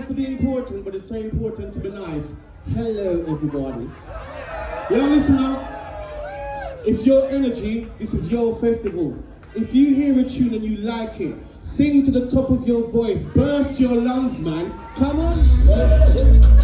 to be important, but it's so important to be nice. Hello, everybody. Yeah, listen up. It's your energy. This is your festival. If you hear a tune and you like it, sing to the top of your voice. Burst your lungs, man. Come on.